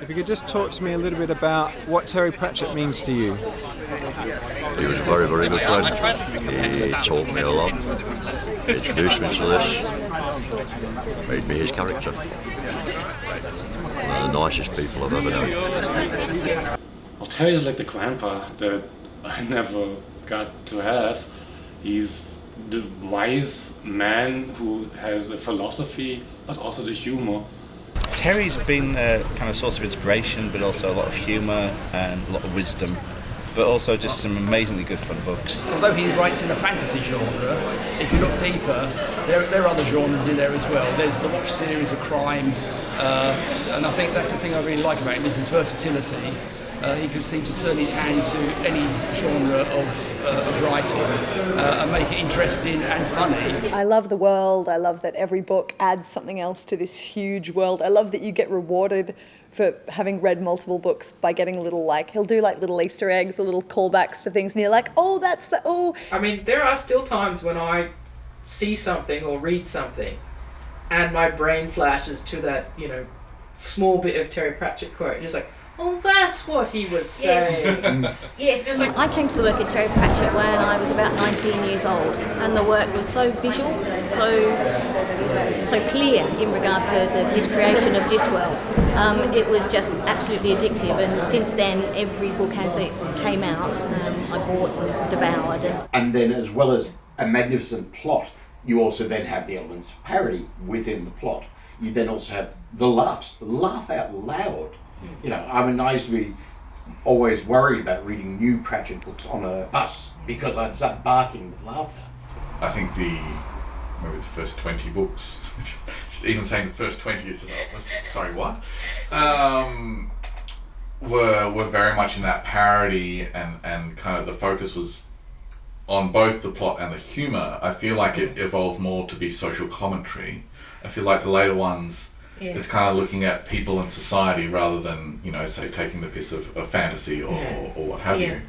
If you could just talk to me a little bit about what Terry Pratchett means to you. He was a very, very good friend. He taught me a lot. He introduced me to this. Made me his character. One of the nicest people I've ever known. Well, Terry's like the grandpa that I never got to have. He's the wise man who has a philosophy, but also the humor. Terry's been a kind of source of inspiration, but also a lot of humour and a lot of wisdom, but also just some amazingly good fun books. Although he writes in the fantasy genre, if you look deeper, there are other genres in there as well. There's the Watch series of crime, and I think that's the thing I really like about him, is his versatility. He can seem to turn his hand to any genre of writing and make it interesting and funny. I love the world. I love that every book adds something else to this huge world. I love that you get rewarded for having read multiple books by getting a little, like, he'll do like little Easter eggs, the little callbacks to things, and you're like, oh, that's the, oh. I mean, there are still times when I see something or read something and my brain flashes to that, you know, small bit of Terry Pratchett quote, and it's like, oh, that's what he was saying. Yes. It's like, I came to the work at Terry Pratchett when I was about 19 years old, and the work was so visual, so clear in regard to his creation of Discworld. It was just absolutely addictive, and since then, every book as they came out, I bought and devoured. And then, as well as a magnificent plot, you also then have the elements of parody within the plot. You then also have the laughs, laugh out loud. You know, I mean, I used to be always worried about reading new Pratchett books on a bus because I'd start barking with laughter. I think maybe the first 20 books, just even saying the first 20 is just, sorry, what? Were very much in that parody, and kind of the focus was on both the plot and the humour. I feel like it evolved more to be social commentary. I feel like the later ones, it's kind of looking at people in society rather than, you know, say taking the piss of fantasy or what have you,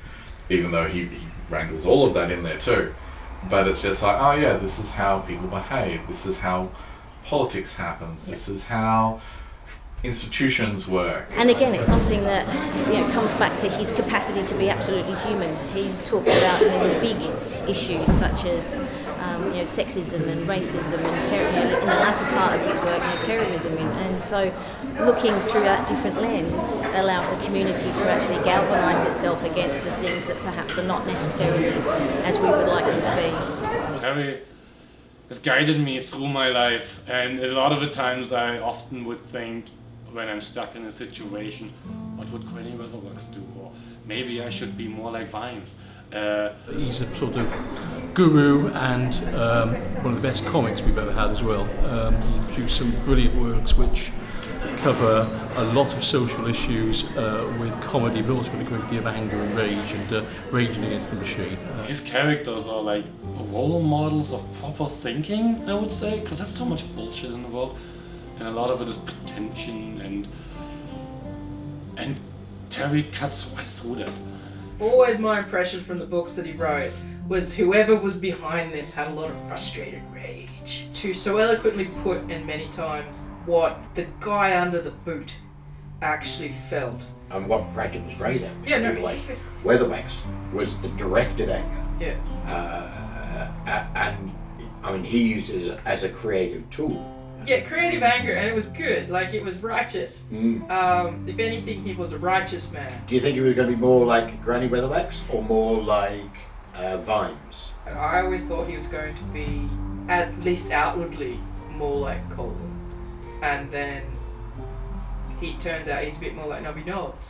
even though he wrangles all of that in there too. But it's just like, oh yeah, this is how people behave, this is how politics happens, this is how institutions work. And again, it's something that, you know, comes back to his capacity to be absolutely human. He talks about, you know, the big issues such as you know, sexism and racism, and in the latter part of his work, you know, terrorism, and so looking through that different lens allows the community to actually galvanise itself against the things that perhaps are not necessarily as we would like them to be. Terry has guided me through my life, and a lot of the times I often would think, when I'm stuck in a situation, what would Granny Weatherworks do? Or maybe I should be more like Vines. He's a sort of guru and one of the best comics we've ever had as well. He produced some brilliant works which cover a lot of social issues with comedy, but also with a great deal of anger and rage, and raging against the machine. His characters are like role models of proper thinking, I would say, because there's so much bullshit in the world, and a lot of it is pretension, and Terry cuts right through that. always my impression from the books that he wrote was whoever was behind this had a lot of frustrated rage. To so eloquently put in many times what the guy under the boot actually felt. And what Pratchett was great at. Yeah, no, like Weatherwax was the directed anger. Yeah. And I mean, he used it as a creative tool. Yeah, creative anger, and it was good. Like, it was righteous. If anything, he was a righteous man. Do you think he was going to be more like Granny Weatherwax or more like Vines? I always thought he was going to be, at least outwardly, more like Colton. And then he turns out he's a bit more like Nobby Knobs,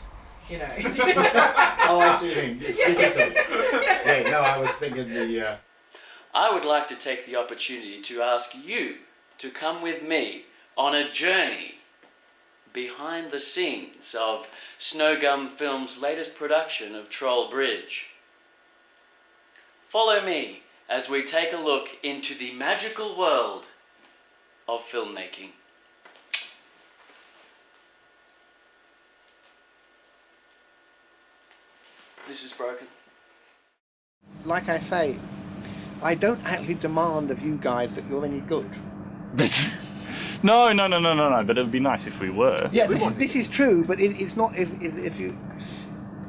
you know. Oh, I see what you mean. Physically. Yeah, no, I was thinking the... I would like to take the opportunity to ask you to come with me on a journey behind the scenes of Snowgum Films' latest production of Troll Bridge. Follow me as we take a look into the magical world of filmmaking. This is broken. Like I say, I don't actually demand of you guys that you're any good. No, but it would be nice if we were. Yeah, this is true, but it's not if you.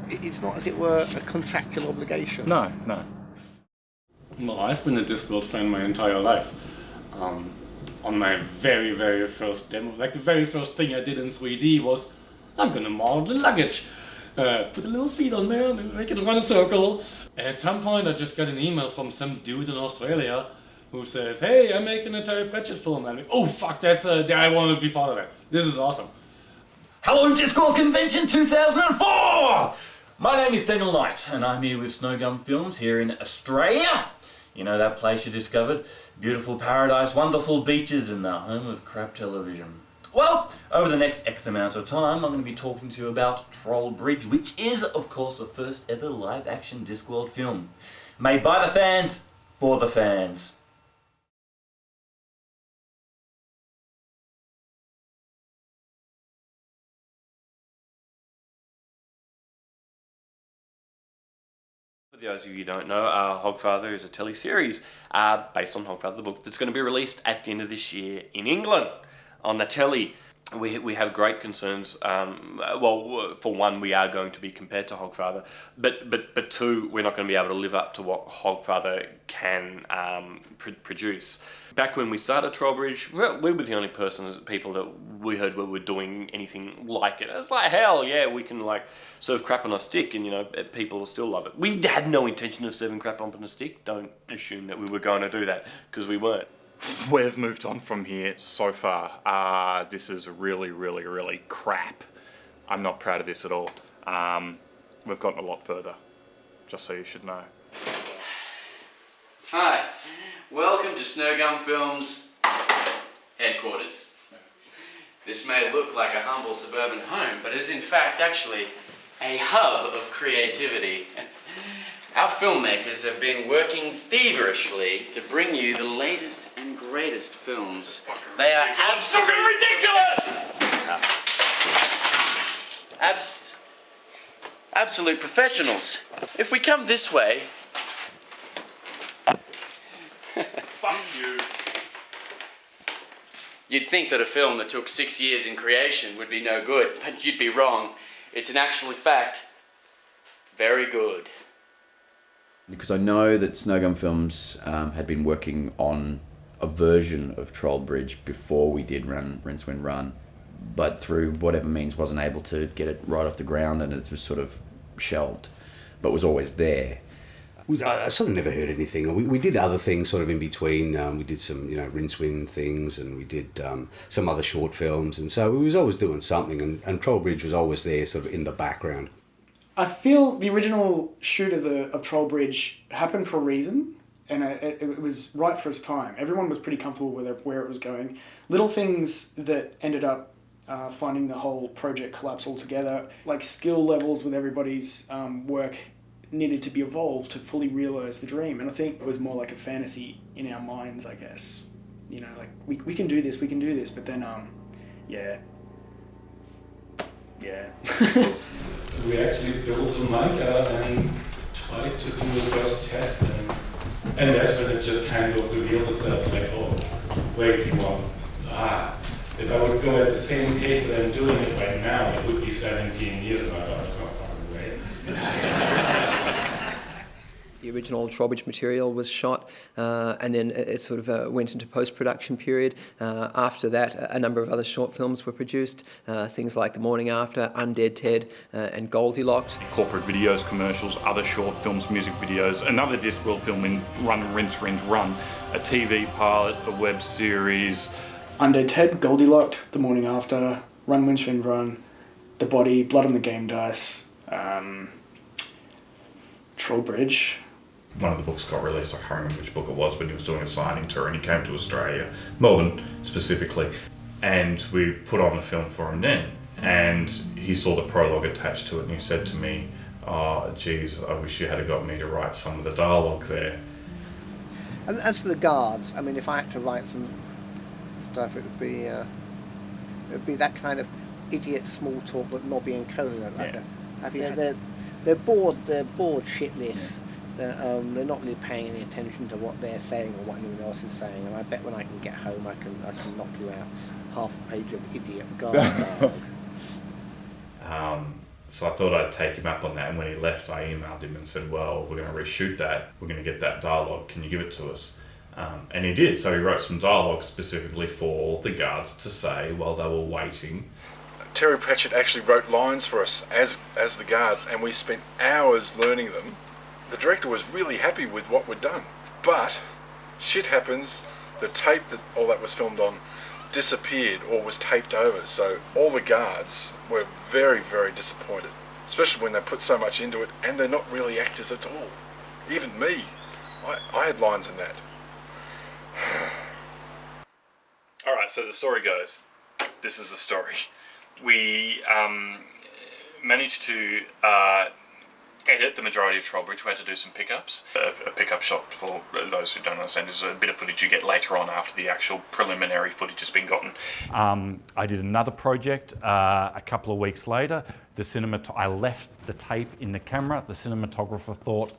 It's not, as it were, a contractual obligation. No. Well, I've been a Discworld fan my entire life. On my very, very first demo, like the very first thing I did in 3D was, I'm gonna model the luggage. Put the little feet on there and make it run a circle. And at some point I just got an email from some dude in Australia who says, hey, I'm making a Terry Pratchett film. And I'm like, oh fuck, I want to be part of that. This is awesome. Hello, Discworld Convention 2004! My name is Daniel Knight, and I'm here with Snowgum Films here in Australia. You know that place you discovered? Beautiful paradise, wonderful beaches, and the home of crap television. Well, over the next X amount of time, I'm going to be talking to you about Troll Bridge, which is, of course, the first ever live-action Discworld film. Made by the fans, for the fans. For those of you who don't know, Hogfather is a teleseries based on Hogfather the book that's going to be released at the end of this year in England on the telly. We have great concerns. Well, for one, we are going to be compared to Hogfather, but two, we're not going to be able to live up to what Hogfather can produce. Back when we started Troll Bridge, we were the only people that we heard were doing anything like it. It's like, hell yeah, we can like serve crap on a stick, and you know people will still love it. We had no intention of serving crap on a stick. Don't assume that we were going to do that, because we weren't. We've moved on from here so far. This is really, really, really crap. I'm not proud of this at all. We've gotten a lot further, just so you should know. Hi, welcome to Snowgum Films headquarters. This may look like a humble suburban home, but it is in fact actually a hub of creativity. Our filmmakers have been working feverishly to bring you the latest and greatest films. They are absolutely ridiculous! Absolute professionals. If we come this way... Fuck you. You'd think that a film that took 6 years in creation would be no good, but you'd be wrong. It's in actual fact very good. Because I know that Snowgum Films had been working on a version of Troll Bridge before we did RINCEWIND Run, but through whatever means wasn't able to get it right off the ground, and it was sort of shelved, but was always there. I sort of never heard anything. We did other things sort of in between. We did some, RINCEWIND things, and we did some other short films, and so we was always doing something, and Troll Bridge was always there sort of in the background. I feel the original shoot of Troll Bridge happened for a reason, and it was right for its time. Everyone was pretty comfortable with where it was going. Little things that ended up finding the whole project collapse altogether, like skill levels with everybody's work needed to be evolved to fully realise the dream. And I think it was more like a fantasy in our minds, I guess. Like, we can do this, but then, yeah. We actually built a mica and tried to do the first test, and that's when it just kind of revealed itself, like, oh, wait, if I would go at the same pace that I'm doing it right now, it would be 17 years, and I thought, it's not far away. The original Troll Bridge material was shot, and then it sort of went into post-production period. After that, a number of other short films were produced, things like The Morning After, Undead Ted, and Goldilocks. Corporate videos, commercials, other short films, music videos, another Discworld film in RINCE, Run, a TV pilot, a web series. Undead Ted, Goldilocks, The Morning After, RINCEWIND Run, The Body, Blood on the Game Dice, Troll Bridge. One of the books got released, I can't remember which book it was, but he was doing a signing tour and he came to Australia, Melbourne specifically, and we put on the film for him then. And he saw the prologue attached to it and he said to me, oh geez, I wish you had got me to write some of the dialogue there. And as for the guards, I mean, if I had to write some stuff, it would be that kind of idiot small talk that Nobby and Conan are like. They're bored shitless. They're not really paying any attention to what they're saying or what anyone else is saying. And I bet when I can get home, I can knock you out half a page of idiot garb. So I thought I'd take him up on that, and when he left I emailed him and said, well, we're going to reshoot that, we're going to get that dialogue, can you give it to us? And he did, so he wrote some dialogue specifically for the guards to say while they were waiting. Terry Pratchett actually wrote lines for us as the guards, and we spent hours learning them. The director was really happy with what we'd done, but shit happens. The tape that all that was filmed on disappeared or was taped over, so all the guards were very, very disappointed, especially when they put so much into it and they're not really actors at all. Even me, I had lines in that. Alright, so the story goes, this is the story. We managed to edit the majority of Troll Bridge. We had to do some pickups. A pickup shot, for those who don't understand, is a bit of footage you get later on after the actual preliminary footage has been gotten. I did another project a couple of weeks later. I left the tape in the camera. The cinematographer thought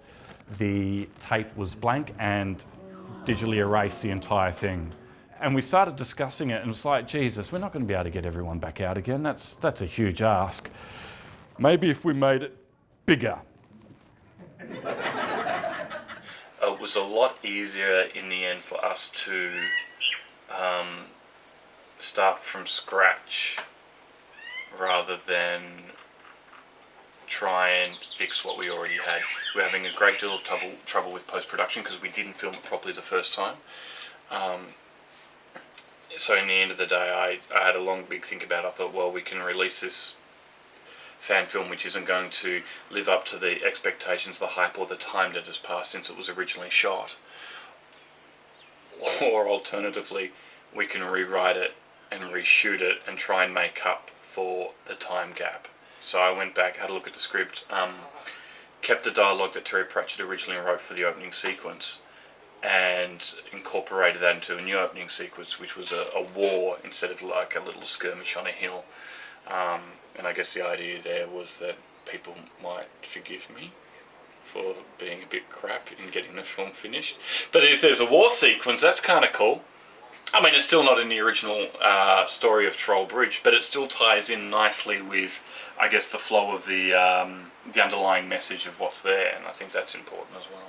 the tape was blank and digitally erased the entire thing. And we started discussing it, and it's like, Jesus, we're not going to be able to get everyone back out again. That's a huge ask. Maybe if we made it bigger. It was a lot easier in the end for us to start from scratch rather than try and fix what we already had. We're having a great deal of trouble with post-production because we didn't film it properly the first time. So in the end of the day, I had a long big think about it. I thought, well, we can release this fan film which isn't going to live up to the expectations, the hype, or the time that has passed since it was originally shot. Or alternatively, we can rewrite it and reshoot it and try and make up for the time gap. So I went back, had a look at the script, kept the dialogue that Terry Pratchett originally wrote for the opening sequence, and incorporated that into a new opening sequence, which was a war instead of like a little skirmish on a hill. And I guess the idea there was that people might forgive me for being a bit crap in getting the film finished. But if there's a war sequence, that's kind of cool. I mean, it's still not in the original story of Troll Bridge, but it still ties in nicely with, I guess, the flow of the underlying message of what's there, and I think that's important as well.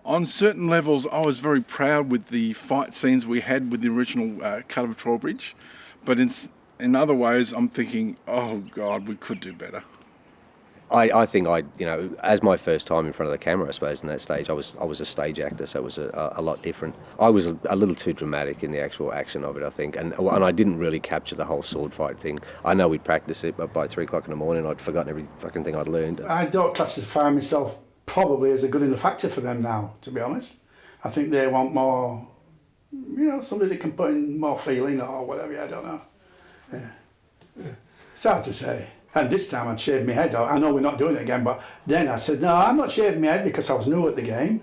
On certain levels, I was very proud with the fight scenes we had with the original cut of Troll Bridge, but in other ways, I'm thinking, oh God, we could do better. I think as my first time in front of the camera, I suppose, in that stage, I was a stage actor, so it was a lot different. I was a little too dramatic in the actual action of it, I think, and I didn't really capture the whole sword fight thing. I know we'd practice it, but by 3 o'clock in the morning, I'd forgotten every fucking thing I'd learned. I don't classify myself probably as a good enough actor for them now, to be honest. I think they want more, somebody that can put in more feeling or whatever, I don't know. Yeah. It's hard to say. And this time I'd shaved my head off. I know we're not doing it again, but then I said, no, I'm not shaving my head because I was new at the game,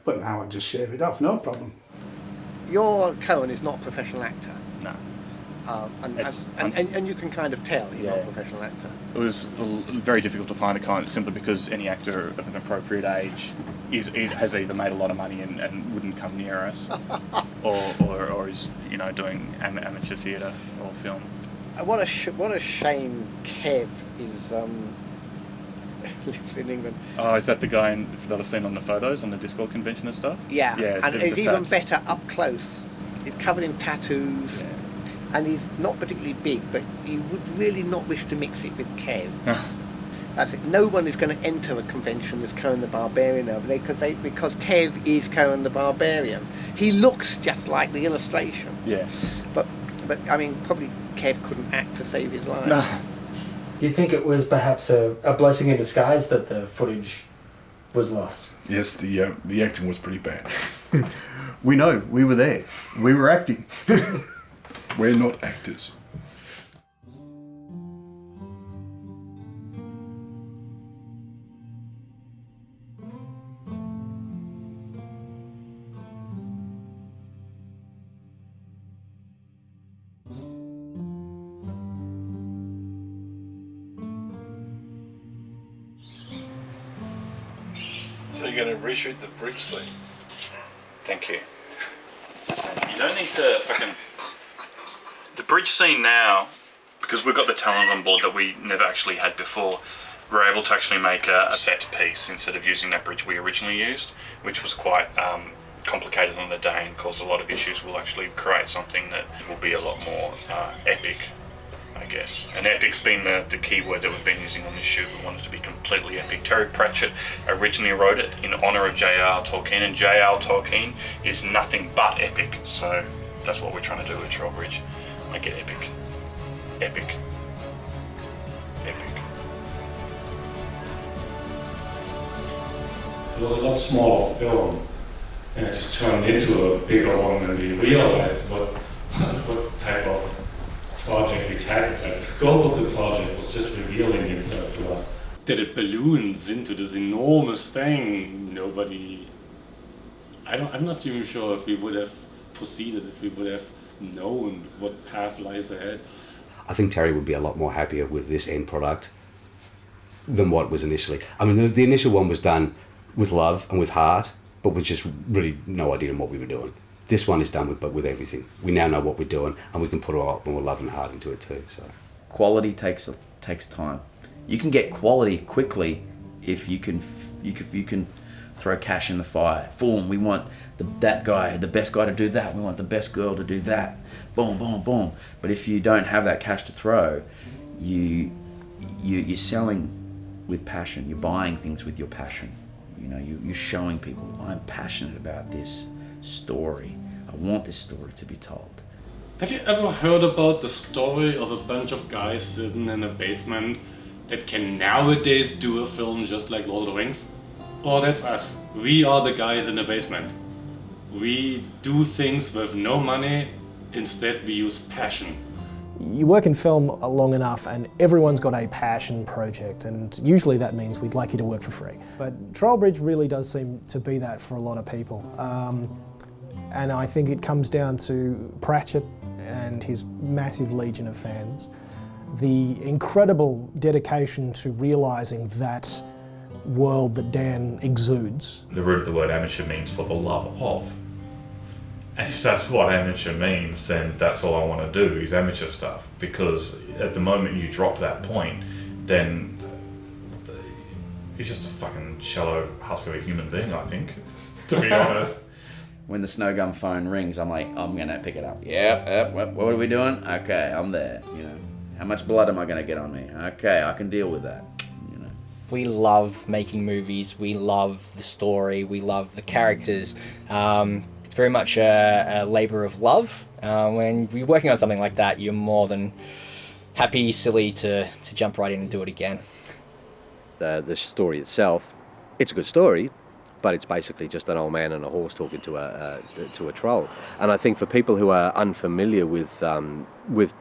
But now I just shave it off, no problem. Your Cohen is not a professional actor. No. And you can kind of tell he's not a professional actor. It was very difficult to find a client simply because any actor of an appropriate age has either made a lot of money and wouldn't come near us, or is doing amateur theatre or film. What a shame Kev is lives in England. Oh, is that the guy that I've seen on the photos on the Discord convention and stuff? Yeah, and he's even tats. better up close. He's covered in tattoos, and he's not particularly big, but you would really not wish to mix it with Kev. That's it. No one is going to enter a convention as Cohen the Barbarian over there because Kev is Cohen the Barbarian. He looks just like the illustration. Yeah. But I mean, probably Kev couldn't act to save his life. No. Do you think it was perhaps a blessing in disguise that the footage was lost? Yes, the acting was pretty bad. We know, we were there. We were acting. We're not actors. So you're going to reshoot the bridge scene? Thank you. You don't need to fucking... The bridge scene now, because we've got the talent on board that we never actually had before, we're able to actually make a set piece instead of using that bridge we originally used, which was quite complicated on the day and caused a lot of issues. We'll actually create something that will be a lot more epic, I guess. And epic's been the key word that we've been using on this shoot. We wanted it to be completely epic. Terry Pratchett originally wrote it in honour of J.R.R. Tolkien, and J.R.R. Tolkien is nothing but epic. So that's what we're trying to do with Troll Bridge. Make it epic. Epic. Epic. It was a lot smaller film, and it just turned into a bigger one, and we realized what type of project we tackled. Like, the scope of the project was just revealing itself to us. That it balloons into this enormous thing. I'm not even sure if we would have proceeded, if we would have known what path lies ahead. I think Terry would be a lot more happier with this end product than what was initially. I mean, the initial one was done with love and with heart, but with just really no idea on what we were doing. This one is done with everything. We now know what we're doing, and we can put a lot more love and heart into it too. So quality takes time. You can get quality quickly if you can throw cash in the fire. Boom, we want that guy, the best guy to do that. We want the best girl to do that. Boom, boom, boom. But if you don't have that cash to throw, you're selling with passion. You're buying things with your passion. You know, you're showing people, I'm passionate about this story. I want this story to be told. Have you ever heard about the story of a bunch of guys sitting in a basement that can nowadays do a film just like Lord of the Rings? Oh, that's us. We are the guys in the basement. We do things with no money, instead we use passion. You work in film long enough and everyone's got a passion project, and usually that means we'd like you to work for free. But Troll Bridge really does seem to be that for a lot of people. And I think it comes down to Pratchett and his massive legion of fans, the incredible dedication to realising that world that Dan exudes. The root of the word amateur means for the love of. And if that's what amateur means, then that's all I want to do is amateur stuff. Because at the moment you drop that point, then you're just a fucking shallow husk of a human being, I think, to be honest. When the Snowgum phone rings, I'm like, I'm gonna pick it up. Yep, what are we doing? Okay, I'm there, you know. How much blood am I gonna get on me? Okay, I can deal with that. We love making movies, we love the story, we love the characters. It's very much a labour of love. When you're working on something like that, you're more than happy, silly to jump right in and do it again. The story itself, it's a good story, but it's basically just an old man and a horse talking to a troll. And I think for people who are unfamiliar with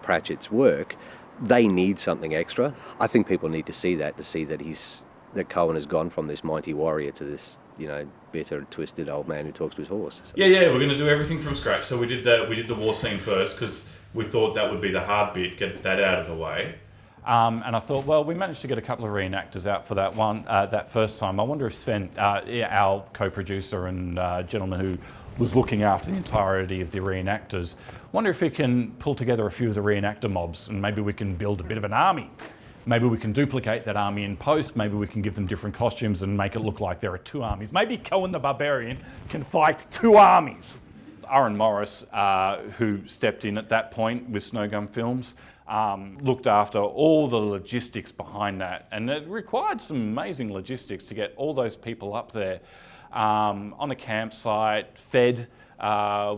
Pratchett's work, they need something extra. I think people need to see that that Cohen has gone from this mighty warrior to this, you know, bitter, twisted old man who talks to his horse. So. Yeah, we're going to do everything from scratch. So we did the war scene first because we thought that would be the hard bit, get that out of the way. And I thought, well, we managed to get a couple of reenactors out for that one, that first time. I wonder if Sven, our co-producer and gentleman who was looking after the entirety of the reenactors, wonder if he can pull together a few of the reenactor mobs and maybe we can build a bit of an army. Maybe we can duplicate that army in post, maybe we can give them different costumes and make it look like there are two armies. Maybe Cohen the Barbarian can fight two armies. Aaron Morris, who stepped in at that point with Snowgum Films, looked after all the logistics behind that, and it required some amazing logistics to get all those people up there on a campsite, fed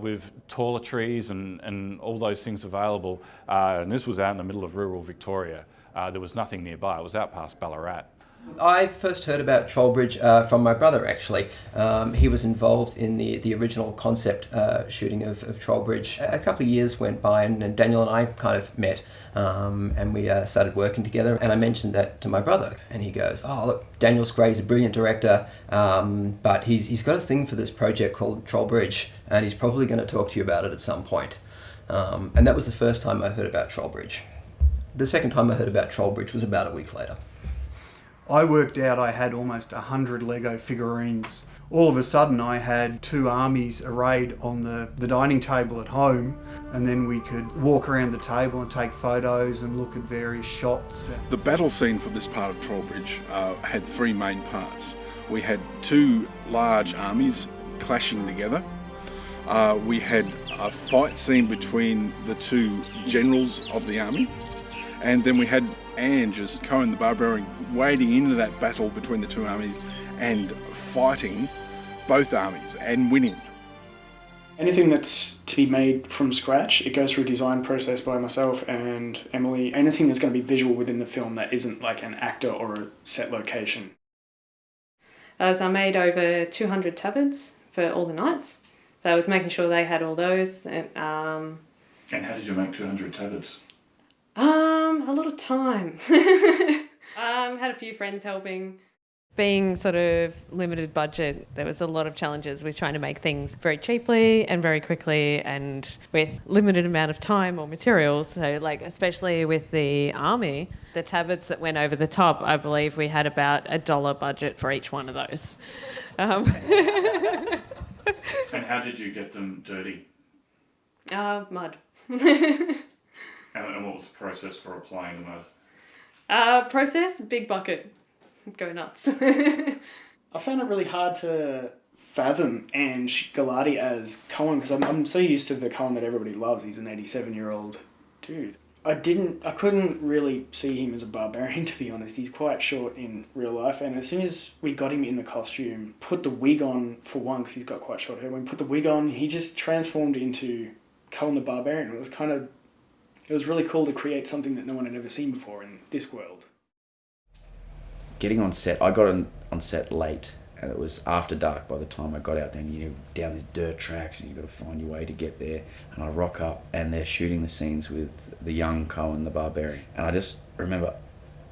with toiletries and all those things available. And this was out in the middle of rural Victoria. There was nothing nearby. It was out past Ballarat. I first heard about Troll Bridge from my brother, actually. He was involved in the original concept shooting of Troll Bridge. A couple of years went by and Daniel and I kind of met and we started working together, and I mentioned that to my brother and he goes, oh look, Daniel's great, he's a brilliant director, but he's got a thing for this project called Troll Bridge and he's probably going to talk to you about it at some point. And that was the first time I heard about Troll Bridge. The second time I heard about Troll Bridge was about a week later. I worked out I had almost 100 Lego figurines. All of a sudden I had 2 armies arrayed on the dining table at home, and then we could walk around the table and take photos and look at various shots. The battle scene for this part of Troll Bridge had 3 main parts. We had 2 large armies clashing together. We had a fight scene between the 2 generals of the army, and then we had Ange as Cohen the Barbarian wading into that battle between the 2 armies and fighting both armies and winning. Anything that's to be made from scratch, it goes through a design process by myself and Emily. Anything that's going to be visual within the film that isn't like an actor or a set location. So I made over 200 tabards for all the knights. So I was making sure they had all those. And how did you make 200 tabards? A lot of time. Had a few friends helping. Being sort of limited budget, there was a lot of challenges with trying to make things very cheaply and very quickly and with limited amount of time or materials. So like, especially with the army, the tabards that went over the top, I believe we had about $1 budget for each one of those. And how did you get them dirty? Mud. And what was the process for applying the mud? Process, big bucket. Go nuts. I found it really hard to fathom Ange Galati as Cohen because I'm so used to the Cohen that everybody loves. He's an 87-year-old dude. I couldn't really see him as a barbarian, to be honest. He's quite short in real life, and as soon as we got him in the costume, put the wig on for one because he's got quite short hair. When we put the wig on, he just transformed into Cohen the Barbarian. It was really cool to create something that no one had ever seen before in this world. Getting on set, I got on set late, and it was after dark by the time I got out there, and you're down these dirt tracks and you've got to find your way to get there. And I rock up and they're shooting the scenes with the young Cohen the Barbarian. And I just remember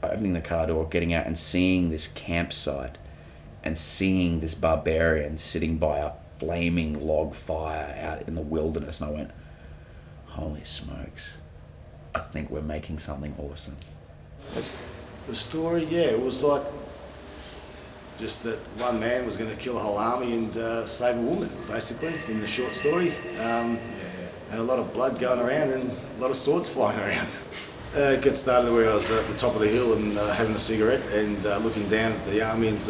opening the car door, getting out and seeing this campsite and seeing this barbarian sitting by a flaming log fire out in the wilderness. And I went, holy smokes, I think we're making something awesome. The story, yeah, it was like just that one man was going to kill a whole army and save a woman, basically, in the short story. And a lot of blood going around and a lot of swords flying around. It got started where I was at the top of the hill and having a cigarette and looking down at the army, and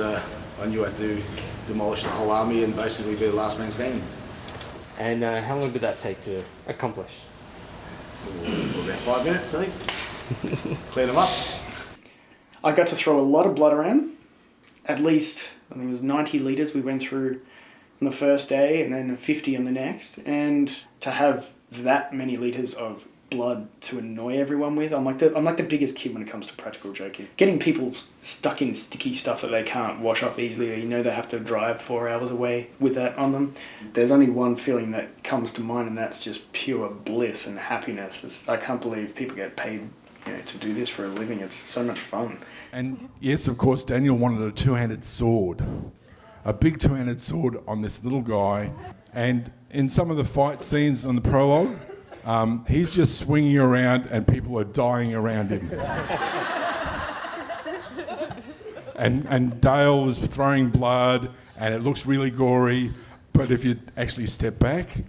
I knew I had to demolish the whole army and basically be the last man standing. And how long did that take to accomplish? About 5 minutes, I think. Clean them up. I got to throw a lot of blood around. At least, I think it was 90 litres we went through on the first day and then 50 on the next. And to have that many litres of blood to annoy everyone with, I'm like the biggest kid when it comes to practical joking. Getting people stuck in sticky stuff that they can't wash off easily, or they have to drive 4 hours away with that on them. There's only one feeling that comes to mind, and that's just pure bliss and happiness. I can't believe people get paid to do this for a living. It's so much fun. And yes, of course, Daniel wanted a 2-handed sword. A big 2-handed sword on this little guy. And in some of the fight scenes on the prologue, he's just swinging around and people are dying around him. and Dale is throwing blood and it looks really gory, but if you actually step back,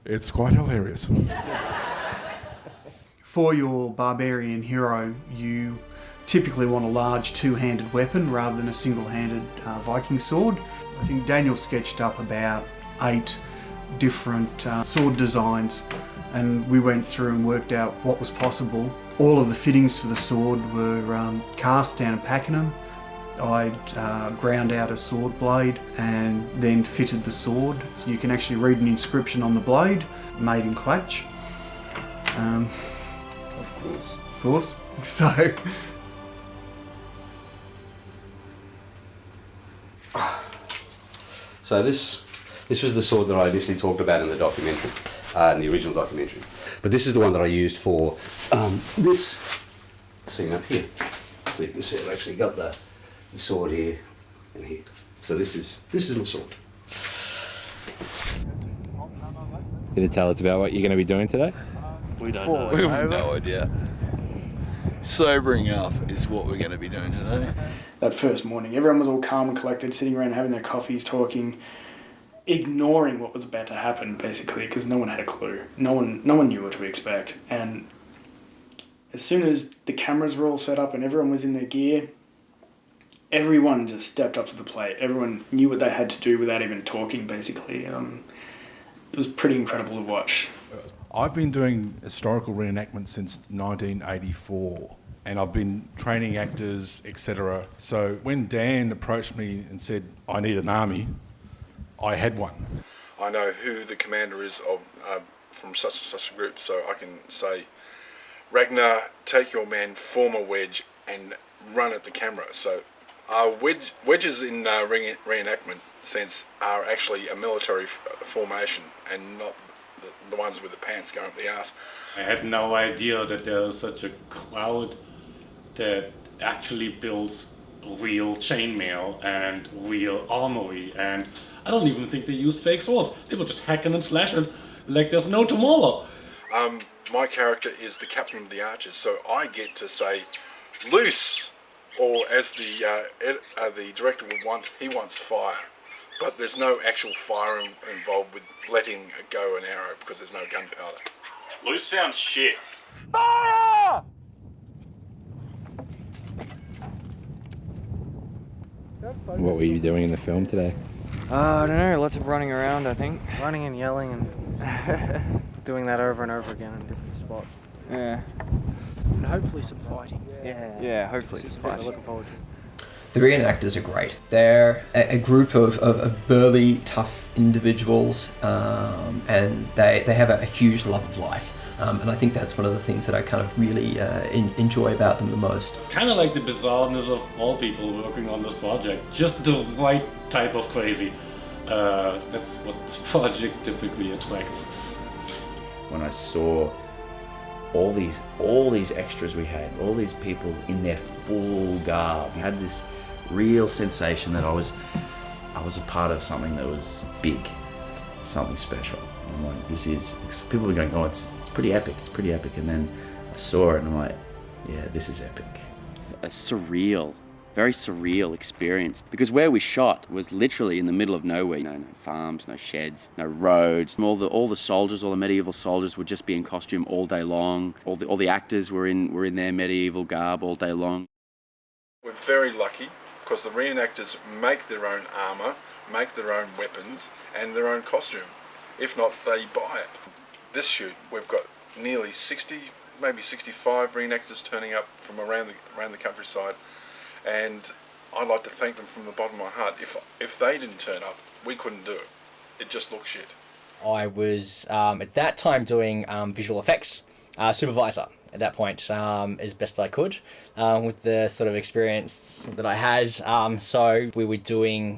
it's quite hilarious. For your barbarian hero, you typically want a large 2-handed weapon rather than a single-handed Viking sword. I think Daniel sketched up about 8 different sword designs, and we went through and worked out what was possible. All of the fittings for the sword were cast down in Pakenham. I'd ground out a sword blade and then fitted the sword. So you can actually read an inscription on the blade, made in Clatch. Of course. So this was the sword that I initially talked about in the documentary, in the original documentary. But this is the one that I used for this scene up here. So you can see I've actually got the sword here and here. So this is my sword. Can you tell us about what you're going to be doing today? We don't know. We have no idea. sobering up is what we're going to be doing today. That first morning, everyone was all calm and collected, sitting around having their coffees, talking, ignoring what was about to happen, basically, because no one had a clue. No one knew what to expect. And as soon as the cameras were all set up and everyone was in their gear, everyone just stepped up to the plate. Everyone knew what they had to do without even talking, basically. It was pretty incredible to watch. I've been doing historical reenactment since 1984, and I've been training actors, etc. So when Dan approached me and said, I need an army, I had one. I know who the commander is of from such and such a group, so I can say, Ragnar, take your men, form a wedge, and run at the camera. So wedges in reenactment sense are actually a military formation and not the ones with the pants going up the arse. I had no idea that there was such a crowd that actually builds real chainmail and real armory, and I don't even think they used fake swords. They were just hacking and slashing like there's no tomorrow. My character is the captain of the archers, so I get to say, loose, or as the director would want, he wants fire. But there's no actual fire involved with letting go an arrow because there's no gunpowder. Loose sounds shit. Fire! What were you doing in the film today? I don't know, lots of running around, I think. Running and yelling and doing that over and over again in different spots. Yeah. And hopefully some fighting. Yeah, hopefully some We're fighting. looking forward to. The reenactors are great. They're a group of burly, tough individuals, and they have a huge love of life. And I think that's one of the things that I kind of really enjoy about them the most. Kind of like the bizarreness of all people working on this project. Just the right type of crazy. That's what this project typically attracts. When I saw all these extras we had, all these people in their full garb, I had this real sensation that I was a part of something that was big, something special. I'm like, this is, people were going, oh, it's pretty epic, and then I saw it and I'm like, yeah, this is epic. A surreal, very surreal experience, because where we shot was literally in the middle of nowhere. No farms, no sheds, no roads. All the soldiers, all the medieval soldiers would just be in costume all day long. All the actors were in their medieval garb all day long. We're very lucky because the reenactors make their own armour, make their own weapons and their own costume. If not, they buy it. This shoot, we've got nearly 60, maybe 65 reenactors turning up from around the countryside, and I'd like to thank them from the bottom of my heart. If they didn't turn up, we couldn't do it. It just looked shit. I was at that time doing visual effects supervisor at that point, as best I could, with the sort of experience that I had. So we were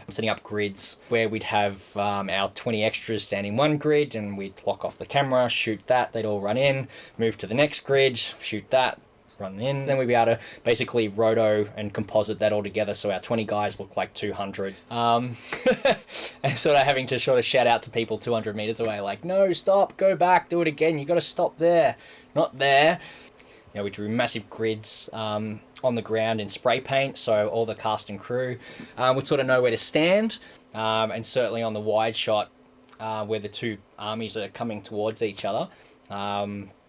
setting up grids where we'd have our 20 extras stand in one grid, and we'd lock off the camera, shoot that, they'd all run in, move to the next grid, shoot that, run in. Then we'd be able to basically roto and composite that all together so our 20 guys look like 200. And sort of having to sort of shout out to people 200 meters away, like, no, stop, go back, do it again, you got to stop there, not there. You know, we drew massive grids on the ground in spray paint, so all the cast and crew would sort of know where to stand, and certainly on the wide shot where the two armies are coming towards each other.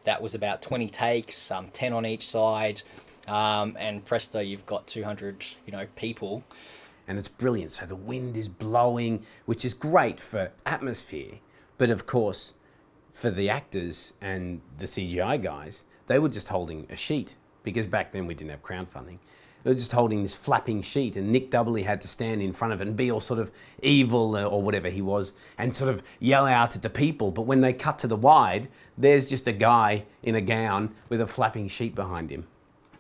That was about 20 takes, 10 on each side, and presto, you've got 200, people. And it's brilliant. So the wind is blowing, which is great for atmosphere, but of course, for the actors and the CGI guys, they were just holding a sheet, because back then we didn't have crowdfunding. They were just holding this flapping sheet, and Nick Doubly had to stand in front of it and be all sort of evil or whatever he was, and sort of yell out at the people. But when they cut to the wide, there's just a guy in a gown with a flapping sheet behind him.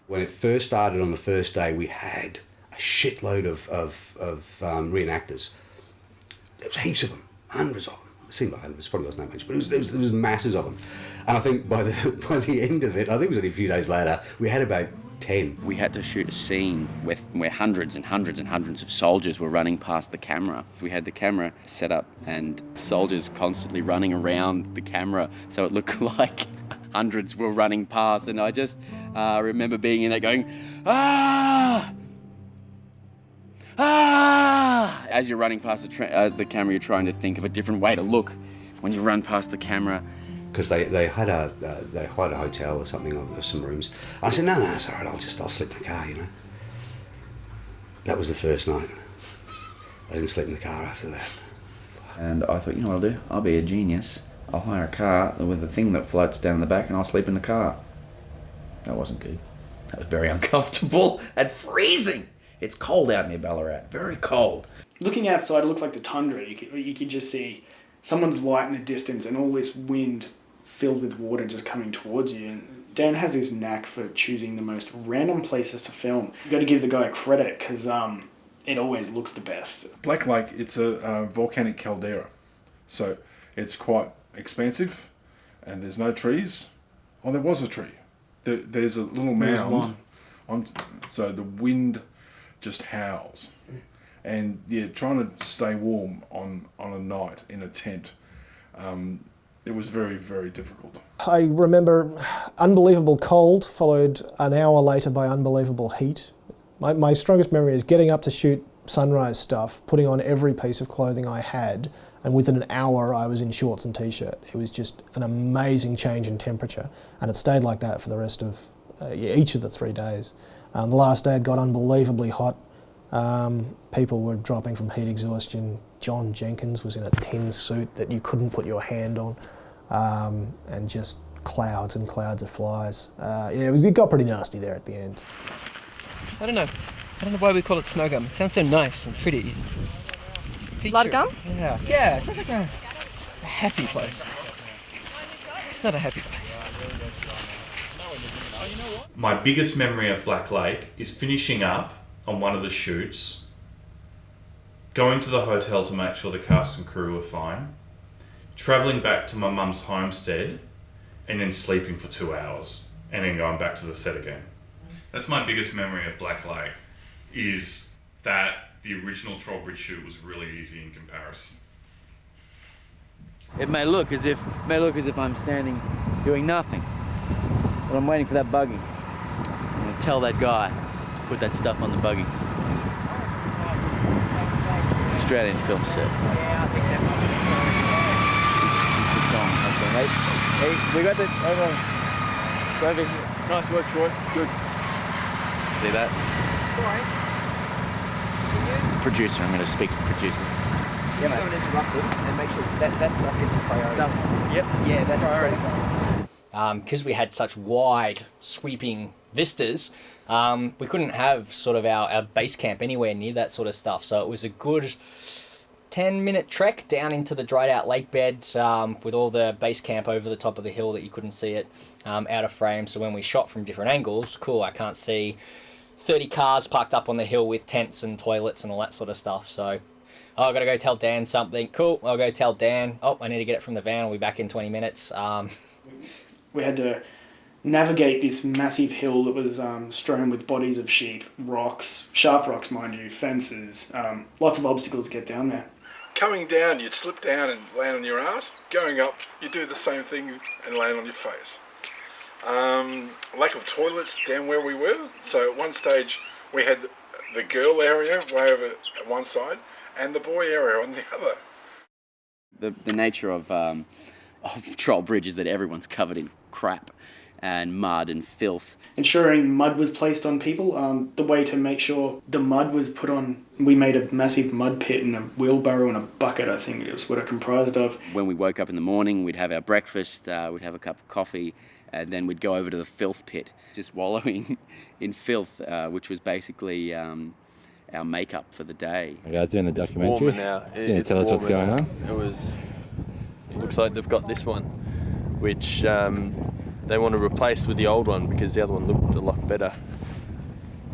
When it first started on the first day, we had a shitload of reenactors. There was heaps of them, hundreds of them. It seemed like hundreds, probably wasn't that much, but there was masses of them. And I think by the end of it, I think it was only a few days later, we had about 10. We had to shoot a scene where hundreds and hundreds and hundreds of soldiers were running past the camera. We had the camera set up and soldiers constantly running around the camera, so it looked like hundreds were running past, and I just remember being in there going, ah! Ah! As you're running past the camera, you're trying to think of a different way to look when you run past the camera. Because they had a hotel or something, or some rooms. I said, no, it's all right, I'll sleep in the car, you know. That was the first night. I didn't sleep in the car after that. And I thought, you know what I'll do? I'll be a genius. I'll hire a car with a thing that floats down the back and I'll sleep in the car. That wasn't good. That was very uncomfortable and freezing. It's cold out near Ballarat, very cold. Looking outside, it looked like the tundra. You could just see someone's light in the distance and all this wind filled with water just coming towards you. And Dan has this knack for choosing the most random places to film. You got to give the guy credit because it always looks the best. Black Lake, it's a volcanic caldera, so it's quite expansive, and there's no trees. Oh, there was a tree. There's a little mound. So the wind just howls. And yeah, trying to stay warm on a night in a tent, it was very, very difficult. I remember unbelievable cold, followed an hour later by unbelievable heat. My strongest memory is getting up to shoot sunrise stuff, putting on every piece of clothing I had, and within an hour I was in shorts and t-shirt. It was just an amazing change in temperature, and it stayed like that for the rest of each of the 3 days. The last day it got unbelievably hot. People were dropping from heat exhaustion. John Jenkins was in a tin suit that you couldn't put your hand on, and just clouds and clouds of flies. It got pretty nasty there at the end. I don't know why we call it snow gum. It sounds so nice and pretty. Blood gum? Yeah, it sounds like a happy place. It's not a happy place. My biggest memory of Black Lake is finishing up on one of the shoots, going to the hotel to make sure the cast and crew were fine, travelling back to my mum's homestead, and then sleeping for 2 hours, and then going back to the set again. That's my biggest memory of Black Lake, is that the original Troll Bridge shoot was really easy in comparison. It may look as if I'm standing doing nothing, but I'm waiting for that buggy. I'm gonna tell that guy to put that stuff on the buggy. It's Australian film set. He's just gone. Okay. Hey, we got this. Over here. Nice work, Troy. Good. See that? It's the producer. I'm going to speak to the producer. Yeah, mate. Don't interrupt it and make sure that stuff gets a priority. Yep. Yeah, that's priority. Because we had such wide, sweeping vistas, we couldn't have sort of our base camp anywhere near that sort of stuff. So it was a good 10-minute trek down into the dried out lake beds with all the base camp over the top of the hill that you couldn't see it out of frame. So when we shot from different angles, cool, I can't see 30 cars parked up on the hill with tents and toilets and all that sort of stuff. So, oh, I've got to go tell Dan something. Cool, I'll go tell Dan. Oh, I need to get it from the van. I'll be back in 20 minutes. We had to navigate this massive hill that was strewn with bodies of sheep, rocks, sharp rocks, mind you, fences, lots of obstacles to get down there. Coming down, you'd slip down and land on your ass. Going up, you do the same thing and land on your face. Lack of toilets down where we were. So at one stage, we had the girl area way over at one side and the boy area on the other. The nature of Troll Bridge is that everyone's covered in crap and mud and filth. Ensuring mud was placed on people, the way to make sure the mud was put on, we made a massive mud pit and a wheelbarrow and a bucket, I think it was what it comprised of. When we woke up in the morning, we'd have our breakfast, we'd have a cup of coffee, and then we'd go over to the filth pit, just wallowing in filth, which was basically our makeup for the day. You guys doing the documentary? Warmer now. Can you tell us what's going on? It looks like they've got this one, which they want to replace with the old one because the other one looked a lot better.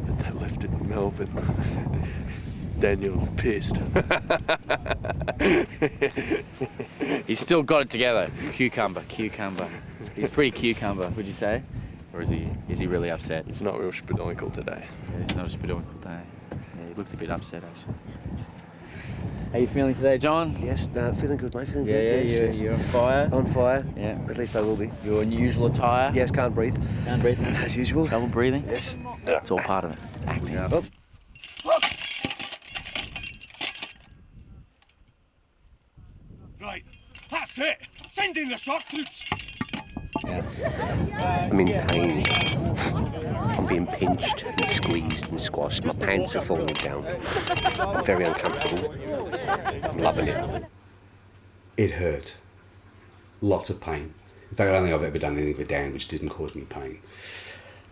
But they left it in Melbourne. Daniel's pissed. He's still got it together. Cucumber. He's pretty cucumber, would you say? Or is he really upset? He's not real spedonical today. Yeah, he's not a spedonical day. Yeah, he looked a bit upset actually. How you feeling today, John? Yes, feeling good, mate. Feeling Yeah, good. Yes, you're on fire. On fire. Yeah. At least I will be. Your unusual attire. Yes, can't breathe. Can't breathe. As usual. Double breathing. Yes. It's all part of it. It's acting. Yeah. Right, that's it. Send in the shock troops. I'm in pain. I'm being pinched and squeezed and squashed. My pants are falling down. I'm very uncomfortable. I'm loving it. It hurt. Lots of pain. In fact, I don't think I've ever done anything for Dan which didn't cause me pain.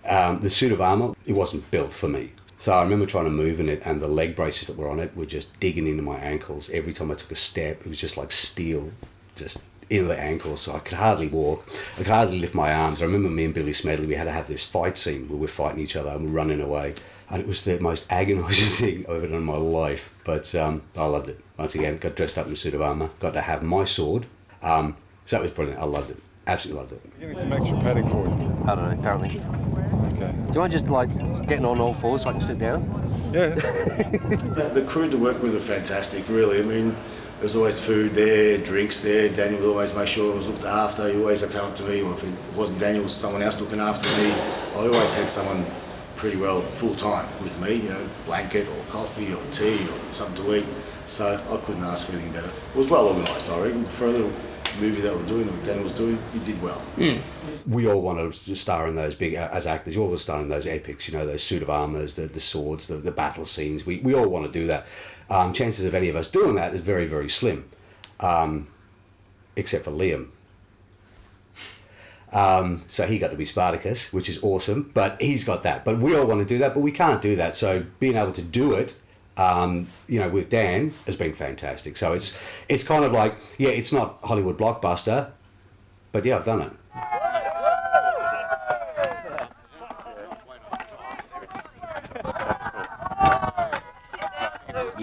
The suit of armour, it wasn't built for me. So I remember trying to move in it, and the leg braces that were on it were just digging into my ankles. Every time I took a step, it was just like steel, just into the ankles, so I could hardly walk. I could hardly lift my arms. I remember me and Billy Smedley, we had to have this fight scene where we're fighting each other and we're running away. And it was the most agonising thing I've ever done in my life. But I loved it. Once again, got dressed up in a suit of armour, got to have my sword. So that was brilliant. I loved it. Absolutely loved it. Getting some extra padding for you. I don't know, apparently. Okay. Do you mind just like getting on all fours so I can sit down? Yeah. The crew to work with are fantastic, really. I mean, there's always food there, drinks there. Daniel would always make sure it was looked after. He always had to come up to me, or if it wasn't Daniel, it was someone else looking after me. I always had someone pretty well full time with me, you know, blanket or coffee or tea or something to eat. So I couldn't ask for anything better. It was well organised, I reckon. For a little movie that we're doing, or Daniel was doing, he did well. We all wanted to star in those big, as actors, you all want to star in those epics, you know, those suit of armours, the swords, the battle scenes. We all want to do that. Chances of any of us doing that is very, very slim, except for Liam. So he got to be Spartacus, which is awesome, but he's got that. But we all want to do that, but we can't do that. So being able to do it, you know, with Dan has been fantastic. So it's kind of like, yeah, it's not Hollywood blockbuster, but yeah, I've done it.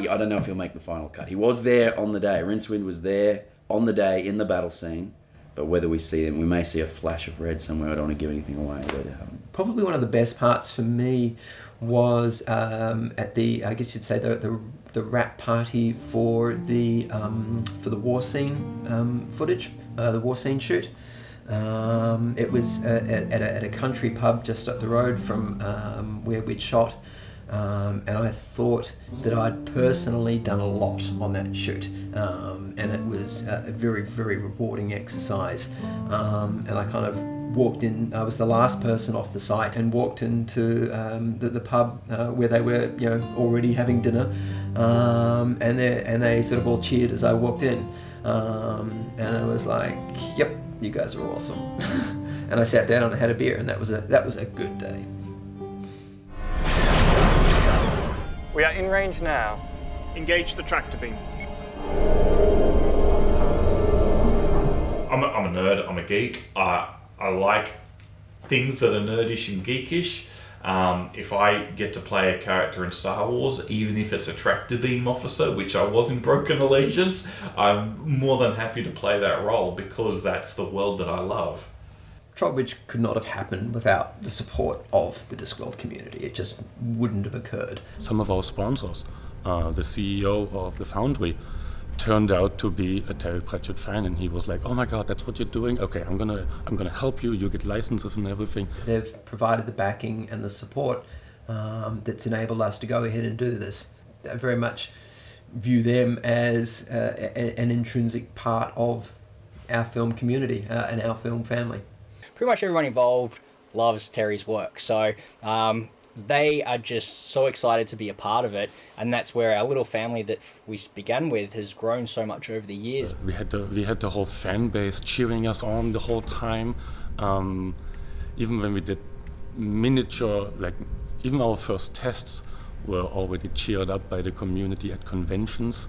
I don't know if he'll make the final cut. He was there on the day. RINCEWIND was there on the day in the battle scene. But whether we see him, we may see a flash of red somewhere. I don't want to give anything away. But probably one of the best parts for me was at the, I guess you'd say, the wrap party for the war scene footage, the war scene shoot. It was at a country pub just up the road from where we'd shot. And I thought that I'd personally done a lot on that shoot, and it was a very, very rewarding exercise. And I kind of walked in, I was the last person off the site, and walked into the pub where they were, you know, already having dinner, and they sort of all cheered as I walked in, and I was like, "Yep, you guys are awesome." And I sat down and I had a beer, and that was a good day. We are in range now. Engage the tractor beam. I'm a nerd, I'm a geek. I like things that are nerdish and geekish. If I get to play a character in Star Wars, even if it's a tractor beam officer, which I was in Broken Allegiance, I'm more than happy to play that role because that's the world that I love. Troll Bridge could not have happened without the support of the Discworld community. It just wouldn't have occurred. Some of our sponsors, the CEO of the Foundry, turned out to be a Terry Pratchett fan, and he was like, "Oh my God, that's what you're doing? Okay, I'm gonna help you. You get licenses and everything." They've provided the backing and the support that's enabled us to go ahead and do this. I very much view them as an intrinsic part of our film community and our film family. Pretty much everyone involved loves Terry's work, so they are just so excited to be a part of it, and that's where our little family that we began with has grown so much over the years. We had the whole fan base cheering us on the whole time, even when we did miniature, like even our first tests were already cheered up by the community at conventions.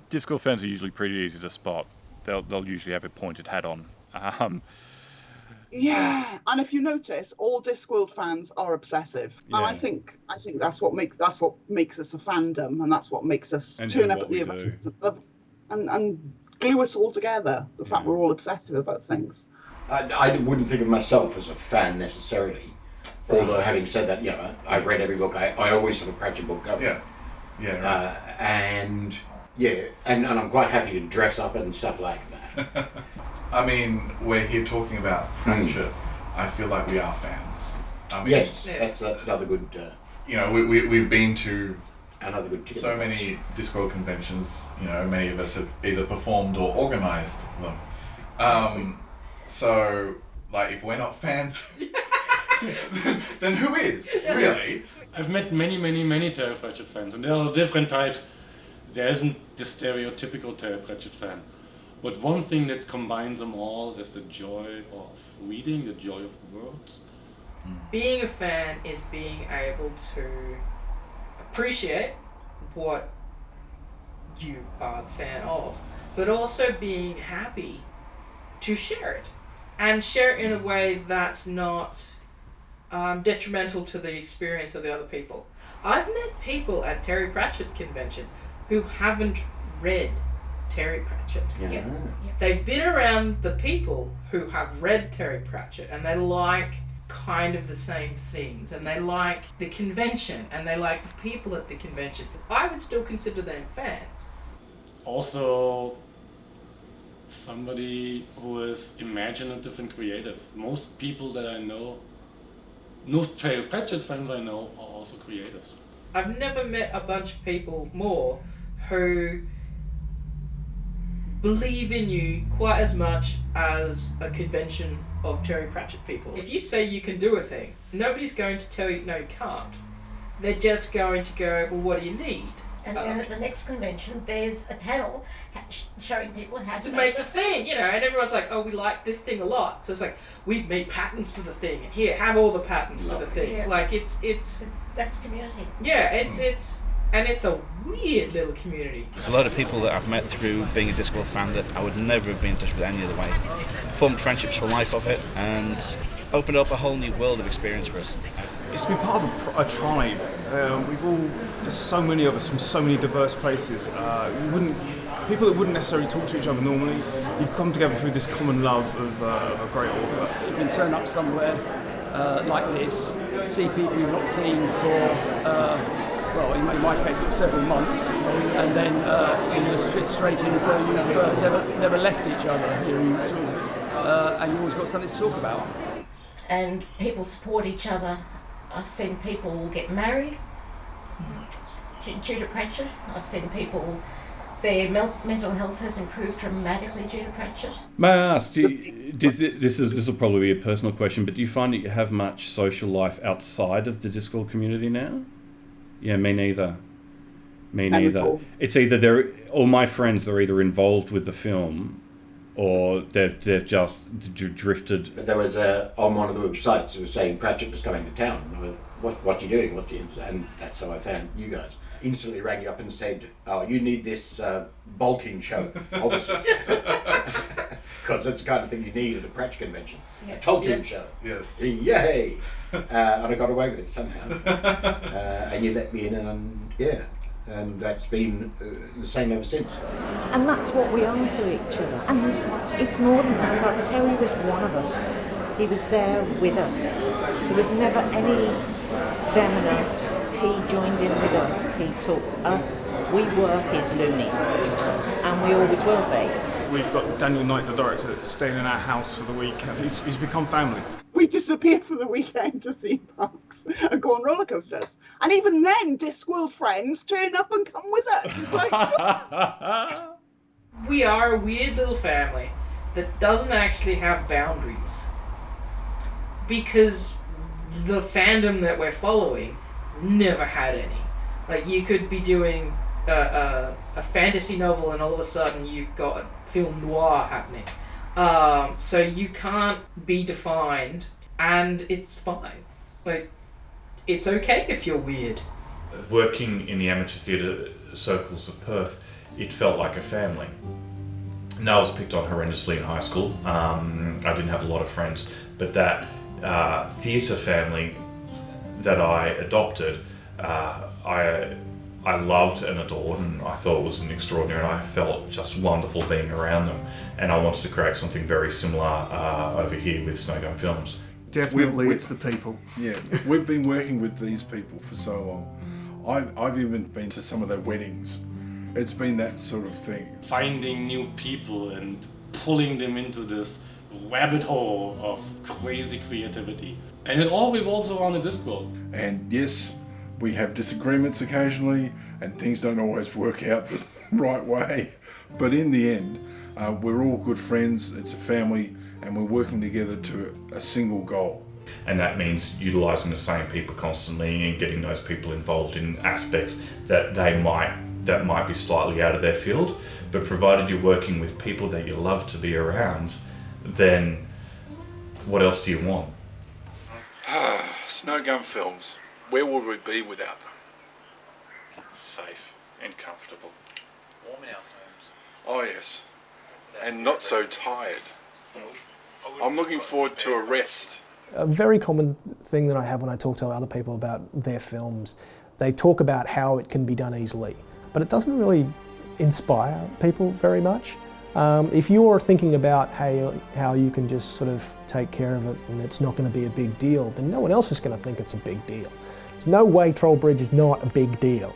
Discworld fans are usually pretty easy to spot. They'll usually have a pointed hat on. Yeah, and if you notice, all Discworld fans are obsessive, and I think that's what makes us a fandom, and that's what makes us turn up at the events and glue us all together. The fact we're all obsessive about things. I wouldn't think of myself as a fan necessarily, although having said that, you know, I've read every book. I always have a Pratchett book going. Yeah. And Yeah, and I'm quite happy to dress up and stuff like that. I mean, we're here talking about Pratchett. I feel like we are fans. I mean, Yes, that's another good... you know, we've been to another good so many Discworld conventions. You know, many of us have either performed or organised them. So, like, if we're not fans, then who is, really? I've met many Terry Pratchett fans, and there are different types. There isn't the stereotypical Terry Pratchett fan. But one thing that combines them all is the joy of reading, the joy of words. Being a fan is being able to appreciate what you are the fan of, but also being happy to share it. And share it in a way that's not detrimental to the experience of the other people. I've met people at Terry Pratchett conventions who haven't read Terry Pratchett. Yeah. They've been around the people who have read Terry Pratchett, and they like kind of the same things, and they like the convention, and they like the people at the convention. I would still consider them fans. Also, somebody who is imaginative and creative. Most people that I know, most Terry Pratchett fans I know, are also creatives. I've never met a bunch of people more who believe in you quite as much as a convention of Terry Pratchett people. If you say you can do a thing, nobody's going to tell you no, you can't. They're just going to go, well, what do you need? And then at the next convention, there's a panel showing people how to make the thing, you know, and everyone's like, oh, we like this thing a lot. So it's like, we've made patterns for the thing, and here, have all the patterns for the thing. Yeah. Like, it's... That's community. Yeah, it's a weird little community. There's a lot of people that I've met through being a Discworld fan that I would never have been in touch with any other way. Formed friendships for life of it, and opened up a whole new world of experience for us. It's to be part of a tribe. There's so many of us from so many diverse places. People that wouldn't necessarily talk to each other normally, you've come together through this common love of a great author. You can turn up somewhere like this, see people you've not seen for, well, in my case, it was several months, and then you just fit straight in as though you've never left each other. And you always got something to talk about. And people support each other. I've seen people get married due to Pratchett. I've seen people, their mental health has improved dramatically due to Pratchett. May I ask, this will probably be a personal question, but do you find that you have much social life outside of the Discworld community now? Yeah, me neither. Me neither. It's either all my friends are either involved with the film, or they've just drifted. But there was on one of the websites it was saying Pratchett was coming to town. And I went, what are you doing? And that's how I found you guys. Instantly rang you up and said, oh, you need this bulking show, obviously. Because that's the kind of thing you need at a Pratchett convention. Yeah. A Tolkien show. Yes. Yay! And I got away with it somehow. And you let me in, and yeah. And that's been the same ever since. And that's what we are to each other. And it's more than that. Like, Terry was one of us. He was there with us. There was never any them and us. He joined in with us. He talked to us. We were his loonies. And we always will be. We've got Daniel Knight, the director, staying in our house for the weekend. He's become family. We disappear for the weekend to theme parks and go on roller coasters. And even then, Discworld friends turn up and come with us. It's like, we are a weird little family that doesn't actually have boundaries. Because the fandom that we're following never had any. Like, you could be doing a fantasy novel and all of a sudden you've got film noir happening. So you can't be defined, and it's fine. Like, it's okay if you're weird. Working in the amateur theatre circles of Perth, it felt like a family. No, I was picked on horrendously in high school. I didn't have a lot of friends, but that theatre family that I adopted, I loved and adored, and I thought it was an extraordinary, and I felt just wonderful being around them. And I wanted to create something very similar over here with Snowgum Films. Definitely, it's the people. Yeah, we've been working with these people for so long. I've even been to some of their weddings, It's been that sort of thing. Finding new people and pulling them into this rabbit hole of crazy creativity. And it all revolves around the Discworld. And yes, we have disagreements occasionally and things don't always work out the right way. But in the end, we're all good friends, it's a family, and we're working together to a single goal. And that means utilising the same people constantly and getting those people involved in aspects that might be slightly out of their field, but provided you're working with people that you love to be around, then what else do you want? Snow gun films. Where would we be without them? Safe and comfortable. Warm in our homes. Oh yes. And not so tired. I'm looking forward to a rest. A very common thing that I have when I talk to other people about their films, they talk about how it can be done easily, but it doesn't really inspire people very much. If you're thinking about how you can just sort of take care of it and it's not going to be a big deal, then no one else is going to think it's a big deal. There's no way Troll Bridge is not a big deal.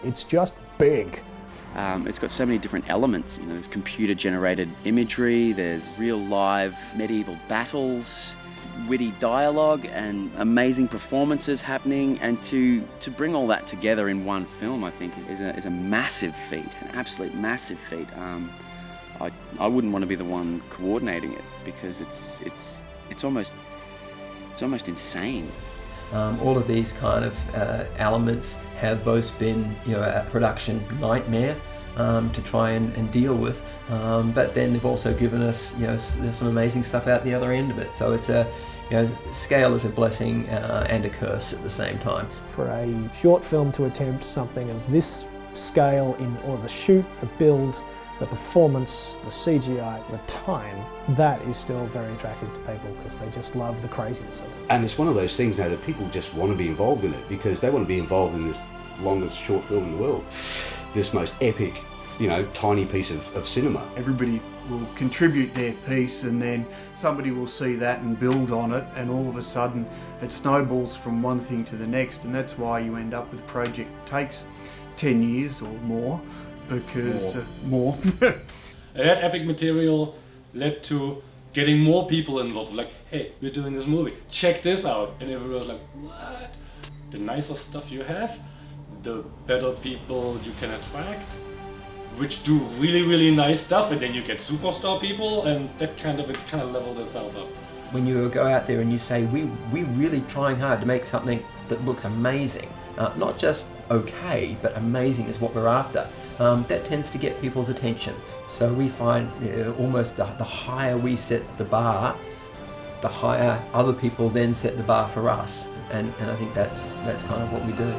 It's just big. It's got so many different elements. You know, there's computer-generated imagery, there's real live medieval battles, witty dialogue and amazing performances happening, and to bring all that together in one film, I think is a massive feat, an absolute massive feat. I wouldn't want to be the one coordinating it because it's almost insane. All of these kind of elements have both been, a production nightmare to try and deal with, but then they've also given us, some amazing stuff out the other end of it. So it's scale is a blessing and a curse at the same time. For a short film to attempt something of this scale in all the shoot, the build, the performance, the CGI, the time, that is still very attractive to people because they just love the craziness of it. And it's one of those things now that people just want to be involved in it because they want to be involved in this longest short film in the world. This most epic, tiny piece of cinema. Everybody will contribute their piece and then somebody will see that and build on it, and all of a sudden it snowballs from one thing to the next, and that's why you end up with a project that takes 10 years or more because more. That epic material led to getting more people involved, like, hey, we're doing this movie, check this out, and everyone was like, what? The nicer stuff you have, the better people you can attract, which do really, really nice stuff, and then you get superstar people, and it kind of leveled itself up. When you go out there and you say, we're really trying hard to make something that looks amazing, not just okay, but amazing is what we're after, that tends to get people's attention. So we find almost the higher we set the bar, the higher other people then set the bar for us, and I think that's kind of what we do.